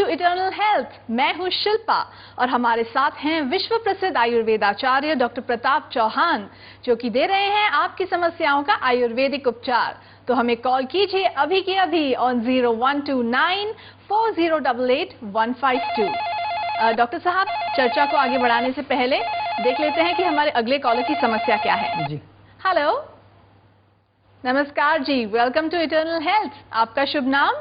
To eternal health. मैं हूं शिल्पा और हमारे साथ हैं विश्व प्रसिद्ध आयुर्वेदाचार्य डॉक्टर प्रताप चौहान, जो कि दे रहे हैं आपकी समस्याओं का आयुर्वेदिक उपचार। तो हमें कॉल कीजिए अभी की अभी ऑन 01294088-152। डॉक्टर साहब, चर्चा को आगे बढ़ाने से पहले देख लेते हैं कि हमारे अगले कॉलर की समस्या क्या है जी। हेलो, नमस्कार जी, वेलकम टू इटर्नल हेल्थ। आपका शुभ नाम?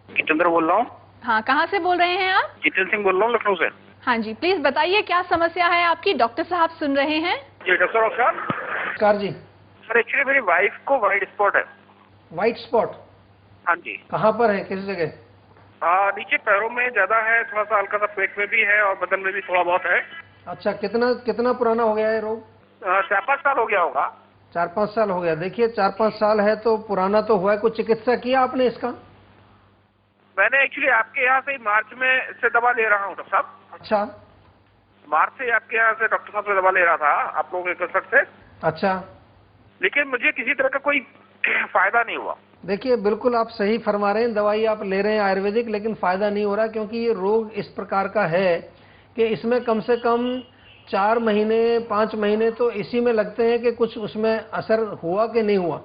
जितेंद्र बोल रहा हूँ। हाँ, कहाँ से बोल रहे हैं आप? जितेंद्र सिंह बोल रहा हूँ, लखनऊ से। हाँ जी, प्लीज बताइए क्या समस्या है आपकी, डॉक्टर साहब सुन रहे हैं। जी डॉक्टर साहब जी। सर, एक्चुअली मेरी वाइफ को व्हाइट स्पॉट है। White spot? हाँ जी। कहाँ पर है, किस जगह? नीचे पैरों में ज्यादा है, थोड़ा सा हल्का सा पेट में भी है और बदन में भी थोड़ा बहुत है। अच्छा, कितना पुराना हो गया है रोग? 4-5 साल हो गया होगा। 4-5 साल हो गया। देखिए 4-5 साल है तो पुराना तो हुआ है। कुछ चिकित्सा किया आपने इसका? मैंने एक्चुअली आपके यहाँ से मार्च में से दवा ले रहा हूँ डॉक्टर साहब। अच्छा, मार्च से आपके यहाँ से डॉक्टर साहब से दवा ले रहा था, आप लोगों के कंसल्ट से। अच्छा। लेकिन मुझे किसी तरह का कोई फायदा नहीं हुआ। देखिए बिल्कुल आप सही फरमा रहे हैं, दवाई आप ले रहे हैं आयुर्वेदिक, लेकिन फायदा नहीं हो रहा, क्योंकि ये रोग इस प्रकार का है कि इसमें कम से कम 4 महीने 5 महीने तो इसी में लगते हैं कि कुछ उसमें असर हुआ कि नहीं हुआ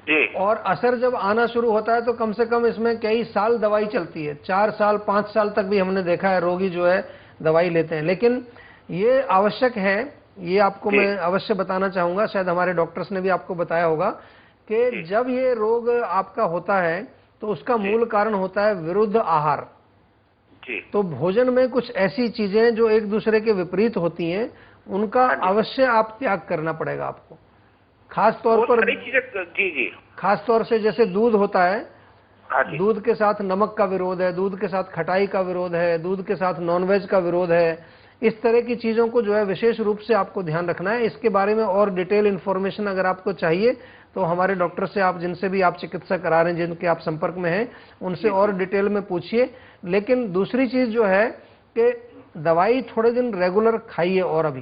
जी। और असर जब आना शुरू होता है तो कम से कम इसमें कई साल दवाई चलती है। 4 साल 5 साल तक भी हमने देखा है रोगी जो है दवाई लेते हैं। लेकिन ये आवश्यक है, ये आपको मैं अवश्य बताना चाहूंगा, शायद हमारे डॉक्टर्स ने भी आपको बताया होगा कि जब ये रोग आपका होता है तो उसका मूल कारण होता है विरुद्ध आहार। तो भोजन में कुछ ऐसी चीजें जो एक दूसरे के विपरीत होती हैं, उनका अवश्य आप त्याग करना पड़ेगा आपको। खास तौर पर जी खास तौर से जैसे दूध होता है, दूध के साथ नमक का विरोध है, दूध के साथ खटाई का विरोध है, दूध के साथ नॉनवेज का विरोध है। इस तरह की चीजों को जो है विशेष रूप से आपको ध्यान रखना है। इसके बारे में और डिटेल इन्फॉर्मेशन अगर आपको चाहिए तो हमारे डॉक्टर से, आप जिनसे भी आप चिकित्सा करा रहे हैं, जिनके आप संपर्क में हैं, उनसे और डिटेल में पूछिए। लेकिन दूसरी चीज जो है कि दवाई थोड़े दिन रेगुलर खाइए और अभी,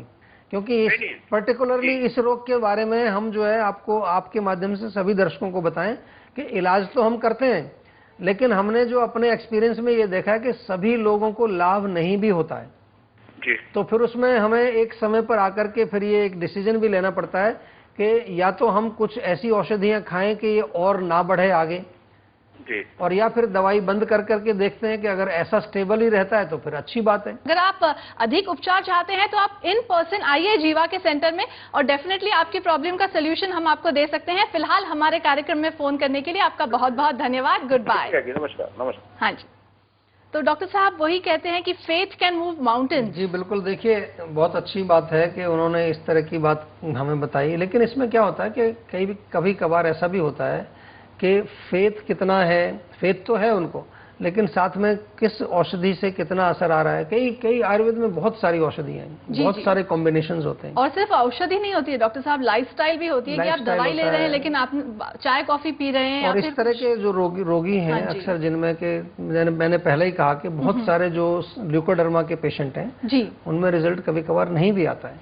क्योंकि पर्टिकुलरली इस रोग के बारे में हम जो है आपको आपके माध्यम से सभी दर्शकों को बताएं कि इलाज तो हम करते हैं, लेकिन हमने जो अपने एक्सपीरियंस में ये देखा है कि सभी लोगों को लाभ नहीं भी होता है जी। तो फिर उसमें हमें एक समय पर आकर के फिर ये एक डिसीजन भी लेना पड़ता है कि या तो हम कुछ ऐसी औषधियां खाएं कि ये और ना बढ़े आगे जी, और या फिर दवाई बंद कर करके देखते हैं कि अगर ऐसा स्टेबल ही रहता है तो फिर अच्छी बात है। अगर आप अधिक उपचार चाहते हैं तो आप इन पर्सन आइए जीवा के सेंटर में और डेफिनेटली आपकी प्रॉब्लम का सोल्यूशन हम आपको दे सकते हैं। फिलहाल हमारे कार्यक्रम में फोन करने के लिए आपका बहुत बहुत धन्यवाद। Goodbye. नमस्कार। नमस्कार। हाँ जी, तो डॉक्टर साहब वही कहते हैं कि फेथ कैन मूव माउंटेन। जी बिल्कुल, देखिए बहुत अच्छी बात है कि उन्होंने इस तरह की बात हमें बताई, लेकिन इसमें क्या होता है कि कभी कभार ऐसा भी होता है कि फेथ कितना है, फेथ तो है उनको, लेकिन साथ में किस औषधि से कितना असर आ रहा है। कई आयुर्वेद में बहुत सारी औषधियां हैं, बहुत सारे कॉम्बिनेशंस होते हैं। और सिर्फ औषधि नहीं होती है डॉक्टर साहब, लाइफस्टाइल भी होती है कि आप दवाई ले रहे हैं लेकिन आप चाय कॉफी पी रहे हैं। और इस तरह के जो रोगी हैं अक्सर, जिनमें के मैंने पहले ही कहा कि बहुत सारे जो ल्यूकोडर्मा के पेशेंट हैं जी, उनमें रिजल्ट कभी कभार नहीं भी आता है।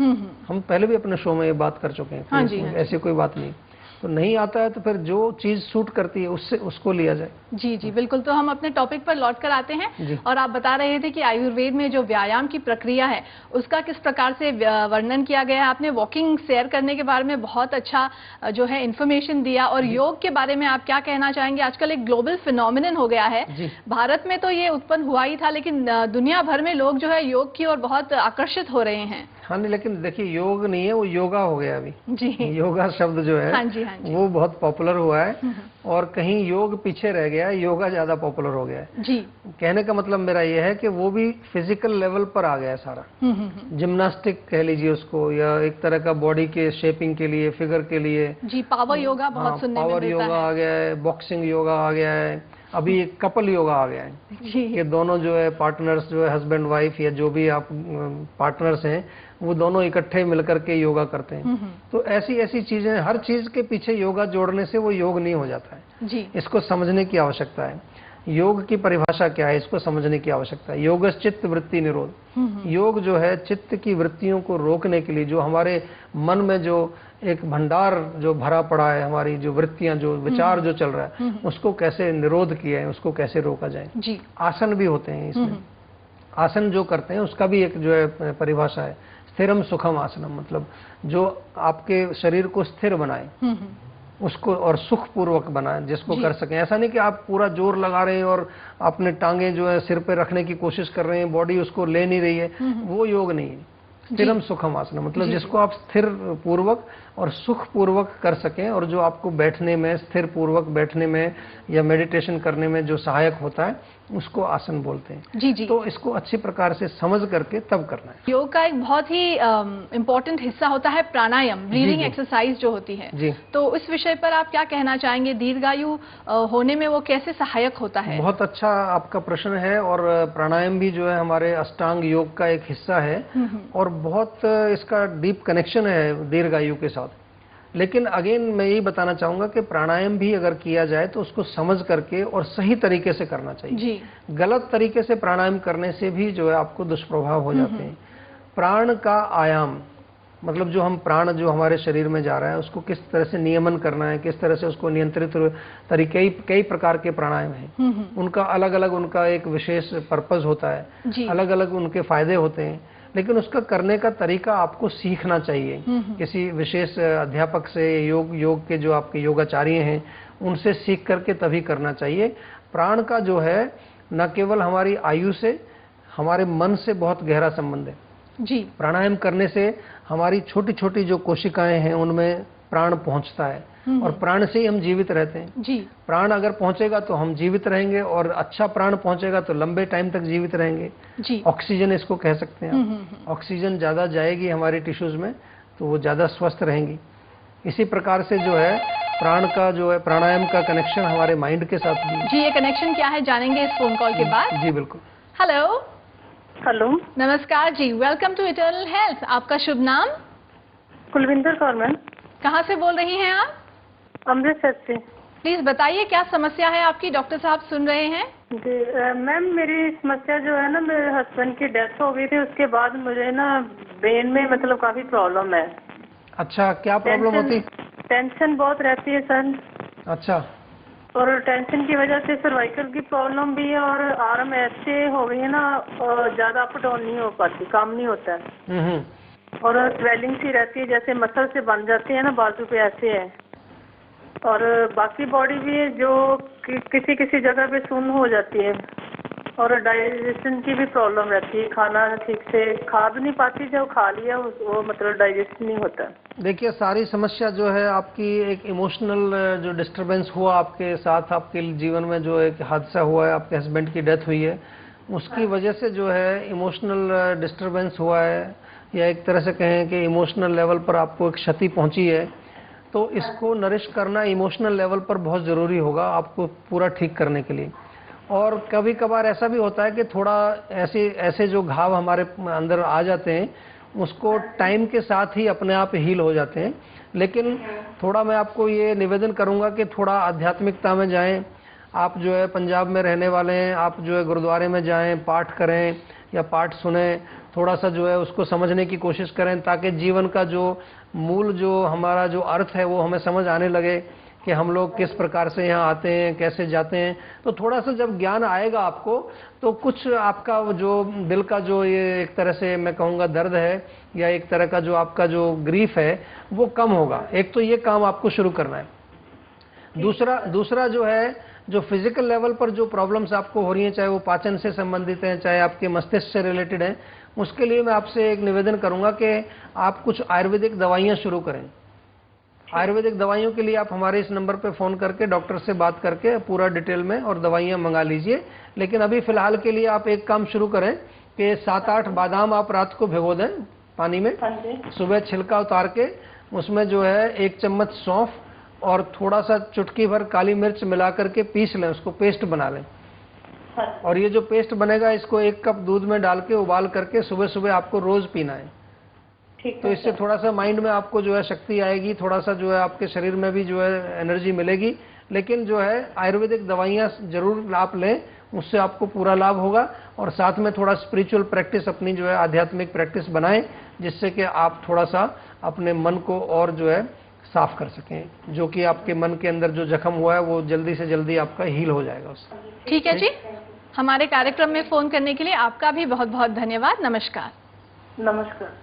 हम पहले भी अपने शो में ये बात कर चुके हैं, ऐसी कोई बात नहीं। तो नहीं आता है तो फिर जो चीज सूट करती है उसको लिया जाए। जी जी बिल्कुल। तो हम अपने टॉपिक पर लौट कर आते हैं और आप बता रहे थे कि आयुर्वेद में जो व्यायाम की प्रक्रिया है उसका किस प्रकार से वर्णन किया गया है। आपने वॉकिंग शेयर करने के बारे में बहुत अच्छा जो है इन्फॉर्मेशन दिया। और योग के बारे में आप क्या कहना चाहेंगे? आजकल एक ग्लोबल फिनोमिनन हो गया है, भारत में तो ये उत्पन्न हुआ ही था, लेकिन दुनिया भर में लोग जो है योग की ओर बहुत आकर्षित हो रहे हैं। हाँ नहीं, लेकिन देखिए योग नहीं है, वो योगा हो गया अभी जी। योगा शब्द जो है हाँ जी, हाँ जी, वो बहुत पॉपुलर हुआ है और कहीं योग पीछे रह गया है, योगा ज्यादा पॉपुलर हो गया है जी। कहने का मतलब मेरा ये है कि वो भी फिजिकल लेवल पर आ गया है सारा। जिम्नास्टिक कह लीजिए उसको, या एक तरह का बॉडी के शेपिंग के लिए, फिगर के लिए जी। पावर योगा बहुत सुनने में पावर योगा आ गया है, बॉक्सिंग योगा आ गया है, अभी एक कपल योगा आ गया है कि दोनों जो है पार्टनर्स जो है हस्बैंड वाइफ या जो भी आप पार्टनर्स हैं वो दोनों इकट्ठे मिलकर के योगा करते हैं। तो ऐसी चीजें, हर चीज के पीछे योगा जोड़ने से वो योग नहीं हो जाता है जी। इसको समझने की आवश्यकता है। योग की परिभाषा क्या है, इसको समझने की आवश्यकता है। योगश्चित्त वृत्ति निरोध। योग जो है चित्त की वृत्तियों को रोकने के लिए, जो हमारे मन में जो एक भंडार जो भरा पड़ा है, हमारी जो वृत्तियां, जो विचार जो चल रहा है, उसको कैसे निरोध किया है, उसको कैसे रोका जाए। जी। आसन भी होते हैं इसमें। आसन जो करते हैं उसका भी एक जो है परिभाषा है, स्थिरम सुखम आसनम, मतलब जो आपके शरीर को स्थिर बनाए उसको, और सुख पूर्वक बनाए, जिसको कर सकें। ऐसा नहीं कि आप पूरा जोर लगा रहे हैं और अपने टांगे जो है सिर पे रखने की कोशिश कर रहे हैं, बॉडी उसको ले नहीं रही है, वो योग नहीं है। स्थिरम सुखम आसन मतलब जिसको आप स्थिर पूर्वक और सुख पूर्वक कर सकें, और जो आपको बैठने में, स्थिर पूर्वक बैठने में या मेडिटेशन करने में जो सहायक होता है, उसको आसन बोलते हैं। जी जी। तो इसको अच्छी प्रकार से समझ करके तब करना है। योग का एक बहुत ही इम्पोर्टेंट हिस्सा होता है प्राणायाम, ब्रीदिंग एक्सरसाइज जो होती है। जी। तो इस विषय पर आप क्या कहना चाहेंगे, दीर्घायु होने में वो कैसे सहायक होता है? बहुत अच्छा आपका प्रश्न है, और प्राणायाम भी जो है हमारे अष्टांग योग का एक हिस्सा है, और बहुत इसका डीप कनेक्शन है दीर्घायु के साथ। लेकिन अगेन मैं यही बताना चाहूंगा कि प्राणायाम भी अगर किया जाए तो उसको समझ करके और सही तरीके से करना चाहिए। जी। गलत तरीके से प्राणायाम करने से भी जो है आपको दुष्प्रभाव हो जाते हैं। प्राण का आयाम मतलब जो हम प्राण जो हमारे शरीर में जा रहा है उसको किस तरह से नियमन करना है, किस तरह से उसको नियंत्रित तरीके, कई प्रकार के प्राणायाम हैं। उनका अलग अलग उनका एक विशेष पर्पज होता है, अलग अलग उनके फायदे होते हैं, लेकिन उसका करने का तरीका आपको सीखना चाहिए किसी विशेष अध्यापक से, योग के जो आपके योगाचार्य हैं उनसे सीख करके तभी करना चाहिए। प्राण का जो है न केवल हमारी आयु से, हमारे मन से बहुत गहरा संबंध है। जी। प्राणायाम करने से हमारी छोटी छोटी जो कोशिकाएं हैं उनमें प्राण पहुंचता है, और प्राण से ही हम जीवित रहते हैं। जी। प्राण अगर पहुंचेगा तो हम जीवित रहेंगे, और अच्छा प्राण पहुंचेगा तो लंबे टाइम तक जीवित रहेंगे। जी। ऑक्सीजन इसको कह सकते हैं। ऑक्सीजन ज्यादा जाएगी हमारी टिश्यूज में तो वो ज्यादा स्वस्थ रहेंगी। इसी प्रकार से जो है प्राण का जो है प्राणायाम का कनेक्शन हमारे माइंड के साथ भी। जी, ये कनेक्शन क्या है जानेंगे इस फोन कॉल के बाद। जी बिल्कुल। हेलो। हेलो, नमस्कार जी, वेलकम टू इटर्नल हेल्थ। आपका शुभ नाम? कुलविंदर कौर मैम। कहाँ से बोल रही हैं आप? अमृतसर से। प्लीज बताइए क्या समस्या है आपकी, डॉक्टर साहब सुन रहे हैं। जी मैम, मेरी समस्या जो है ना, मेरे हस्बैंड की डेथ हो गई थी, उसके बाद मुझे ना ब्रेन में मतलब काफी प्रॉब्लम है। अच्छा, क्या प्रॉब्लम होती? टेंशन बहुत रहती है सर। अच्छा। और टेंशन की वजह से सर्वाइकल की प्रॉब्लम भी है, और आर्म ऐसे हो गई है ना, और ज्यादा अप डाउन नहीं हो पाती, काम नहीं होता है। और स्वेलिंग सी रहती है, जैसे मसल से बन जाती है ना बाजू पे, ऐसे है। और बाकी बॉडी भी है जो किसी किसी जगह पे सुन्न हो जाती है, और डाइजेशन की भी प्रॉब्लम रहती है, खाना ठीक से खा भी नहीं पाती, जब खा लिया वो मतलब डाइजेस्ट नहीं होता। देखिए, सारी समस्या जो है आपकी एक इमोशनल जो डिस्टरबेंस हुआ आपके साथ, आपके जीवन में जो एक हादसा हुआ है, आपके हस्बैंड की डेथ हुई है, उसकी वजह से जो है इमोशनल डिस्टरबेंस हुआ है, या एक तरह से कहें कि इमोशनल लेवल पर आपको एक क्षति पहुंची है। तो इसको नरिश करना इमोशनल लेवल पर बहुत ज़रूरी होगा आपको पूरा ठीक करने के लिए। और कभी कभार ऐसा भी होता है कि थोड़ा ऐसे जो घाव हमारे अंदर आ जाते हैं उसको टाइम के साथ ही अपने आप हील हो जाते हैं। लेकिन थोड़ा मैं आपको ये निवेदन करूंगा कि थोड़ा आध्यात्मिकता में जाएं। आप जो है पंजाब में रहने वाले हैं, आप जो है गुरुद्वारे में जाएं, पाठ करें या पाठ सुने, थोड़ा सा जो है उसको समझने की कोशिश करें, ताकि जीवन का जो मूल जो हमारा जो अर्थ है वो हमें समझ आने लगे कि हम लोग किस प्रकार से यहाँ आते हैं, कैसे जाते हैं। तो थोड़ा सा जब ज्ञान आएगा आपको, तो कुछ आपका जो दिल का जो ये एक तरह से मैं कहूँगा दर्द है, या एक तरह का जो आपका जो ग्रीफ है वो कम होगा। एक तो ये काम आपको शुरू करना है। दूसरा जो है, जो फिजिकल लेवल पर जो प्रॉब्लम्स आपको हो रही हैं, चाहे वो पाचन से संबंधित हैं, चाहे आपके मस्तिष्क से रिलेटेड हैं, उसके लिए मैं आपसे एक निवेदन करूंगा कि आप कुछ आयुर्वेदिक दवाइयां शुरू करें। आयुर्वेदिक दवाइयों के लिए आप हमारे इस नंबर पे फ़ोन करके डॉक्टर से बात करके पूरा डिटेल में और दवाइयां मंगा लीजिए। लेकिन अभी फ़िलहाल के लिए आप एक काम शुरू करें कि 7-8 बादाम आप रात को भिगो दें पानी में, सुबह छिलका उतार के उसमें जो है 1 चम्मच सौंफ और थोड़ा सा चुटकी भर काली मिर्च मिला करके पीस लें, उसको पेस्ट बना लें। और ये जो पेस्ट बनेगा इसको 1 कप दूध में डाल के उबाल करके सुबह सुबह आपको रोज पीना है। तो इससे थोड़ा सा माइंड में आपको जो है शक्ति आएगी, थोड़ा सा जो है आपके शरीर में भी जो है एनर्जी मिलेगी। लेकिन जो है आयुर्वेदिक दवाइयाँ जरूर आप लें, उससे आपको पूरा लाभ होगा। और साथ में थोड़ा स्पिरिचुअल प्रैक्टिस, अपनी जो है आध्यात्मिक प्रैक्टिस बनाएं, जिससे कि आप थोड़ा सा अपने मन को और जो है साफ कर सकें, जो कि आपके मन के अंदर जो जख्म हुआ है वो जल्दी से जल्दी आपका हील हो जाएगा उससे। ठीक है जी, हमारे कार्यक्रम में फोन करने के लिए आपका भी बहुत बहुत धन्यवाद। नमस्कार। नमस्कार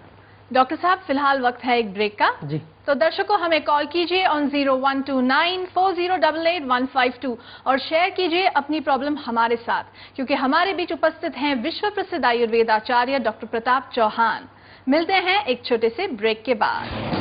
डॉक्टर साहब, फिलहाल वक्त है एक ब्रेक का जी। तो दर्शकों हमें कॉल कीजिए ऑन 012940885152 और शेयर कीजिए अपनी प्रॉब्लम हमारे साथ, क्योंकि हमारे बीच उपस्थित हैं विश्व प्रसिद्ध आयुर्वेद आचार्य डॉक्टर प्रताप चौहान। मिलते हैं एक छोटे से ब्रेक के बाद।